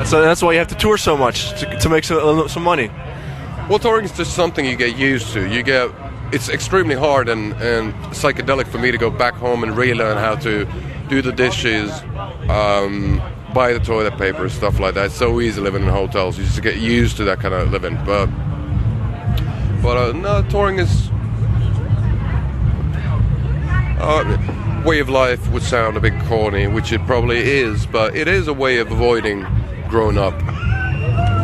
So that's why you have to tour so much to make some money. Well, touring is just something you get used to. It's extremely hard and psychedelic for me to go back home and relearn how to do the dishes, buy the toilet paper, stuff like that. It's so easy living in hotels. You just get used to that kind of living. But no, touring is way of life would sound a bit corny, which it probably is, but it is a way of avoiding growing up,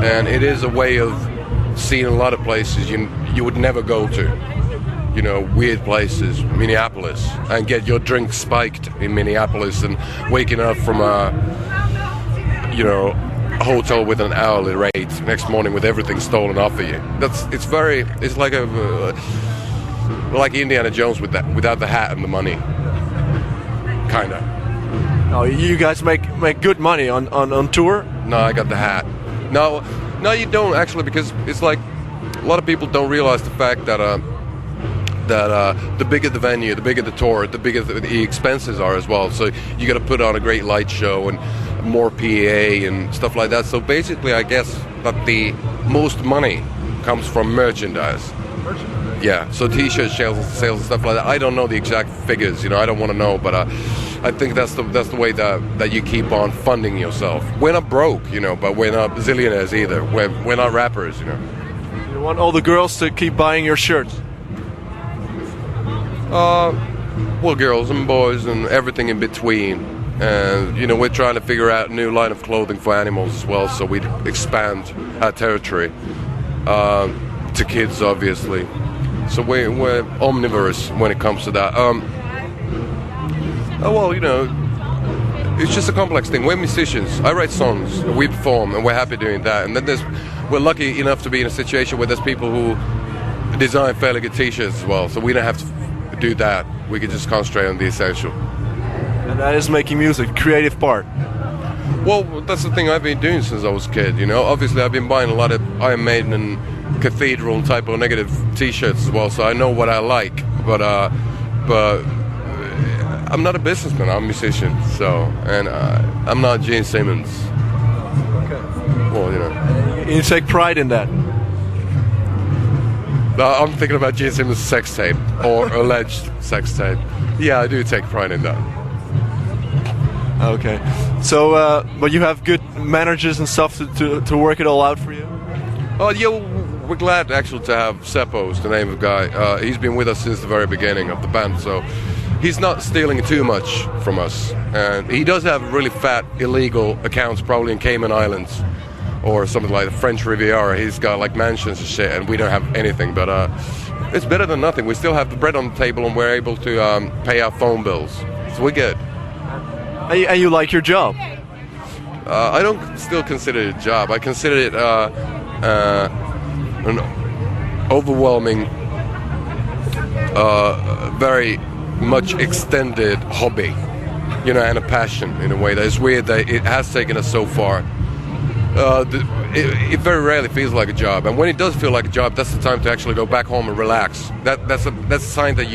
and it is a way of seeing a lot of places you would never go to. You know, weird places, Minneapolis, and get your drink spiked in Minneapolis, and waking up from a hotel with an hourly rate next morning with everything stolen off of you. It's like Indiana Jones without the hat and the money. Kinda. Oh, you guys make good money on tour? No, I got the hat. No, you don't actually, because it's like a lot of people don't realize the fact that the bigger the venue, the bigger the tour, the bigger the expenses are as well. So you got to put on a great light show and more PA and stuff like that. So basically, I guess that the most money comes from merchandise. Yeah, so T-shirt sales and stuff like that. I don't know the exact figures, I don't want to know, but I think that's the way that you keep on funding yourself. We're not broke, but we're not zillionaires either. We're not rappers, You want all the girls to keep buying your shirts? Well, girls and boys and everything in between. And, we're trying to figure out a new line of clothing for animals as well, so we expand our territory to kids, obviously. So we're omnivorous when it comes to that. It's just a complex thing. We're musicians. I write songs, we perform, and we're happy doing that. And then we're lucky enough to be in a situation where there's people who design fairly good T-shirts as well. So we don't have to do that. We can just concentrate on the essential. And that is making music, creative part. Well, that's the thing I've been doing since I was a kid. Obviously I've been buying a lot of Iron Maiden and Cathedral and Typo Negative T-shirts as well, so I know what I like. But I'm not a businessman. I'm a musician. So, and I'm not Gene Simmons. Okay. Well, You take pride in that. I'm thinking about Gene Simmons' sex tape or alleged sex tape. Yeah, I do take pride in that. Okay. So, but you have good managers and stuff to work it all out for you? Oh, yeah, we're glad actually to have Seppo's the name of the guy. He's been with us since the very beginning of the band, so he's not stealing too much from us. And he does have really fat illegal accounts, probably in Cayman Islands or something like the French Riviera. He's got like mansions and shit, and we don't have anything. But it's better than nothing. We still have the bread on the table, and we're able to pay our phone bills. So we're good. And you like your job? I don't still consider it a job. I consider it an overwhelming, very much extended hobby, and a passion in a way that is weird that it has taken us so far. It very rarely feels like a job, and when it does feel like a job, that's the time to actually go back home and relax. That's a sign that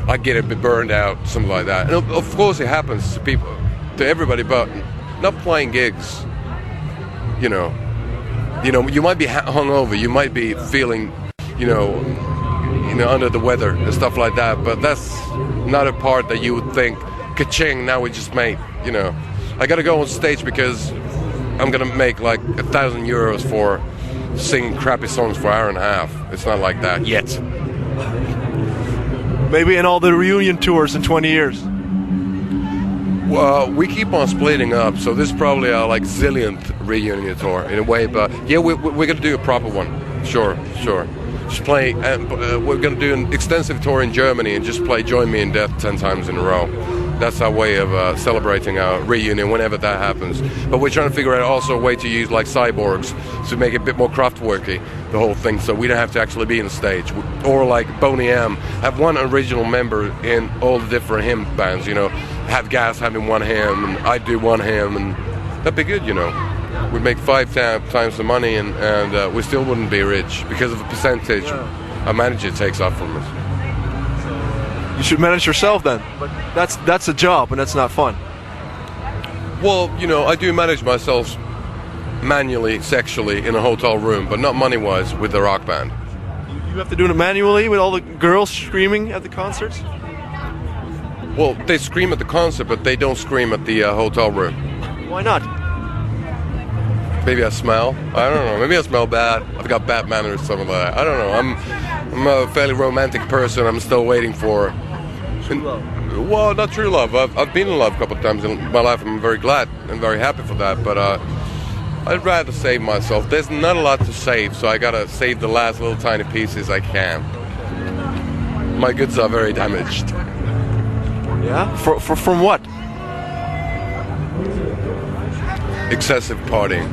I get a bit burned out, something like that. And of course it happens to people, to everybody, but not playing gigs. You might be hungover, you might be feeling, under the weather and stuff like that, but that's not a part that you would think, ka-ching, now we just made, I gotta go on stage because I'm gonna make like €1,000 for singing crappy songs for an hour and a half. It's not like that yet. Maybe in all the reunion tours in 20 years. Well, we keep on splitting up, so this is probably our like zillionth reunion tour in a way. But yeah, we're gonna do a proper one. Sure. Just play. We're gonna do an extensive tour in Germany and just play "Join Me in Death" 10 times in a row. That's our way of celebrating our reunion whenever that happens. But we're trying to figure out also a way to use like cyborgs to make it a bit more Kraftwerky, the whole thing, so we don't have to actually be on the stage. Or like Boney M, have one original member in all the different hymn bands, have Gas having one hymn, and I do one hymn, and that'd be good, We'd make 5 times the money, and we still wouldn't be rich because of the percentage our manager takes off from us. You should manage yourself then. But that's a job, and that's not fun. Well, you know, I do manage myself manually, sexually in a hotel room, but not money-wise with the rock band. You have to do it manually with all the girls screaming at the concerts? Well, they scream at the concert, but they don't scream at the hotel room. Why not? Maybe I smell. I don't know. Maybe I smell bad. I've got bad manners, something like that. I don't know. I'm a fairly romantic person. I'm still waiting for. True love. Well, not true love. I've been in love a couple of times in my life. I'm very glad and very happy for that. But I'd rather save myself. There's not a lot to save, so I gotta save the last little tiny pieces I can. My goods are very damaged. Yeah? From what? Excessive partying.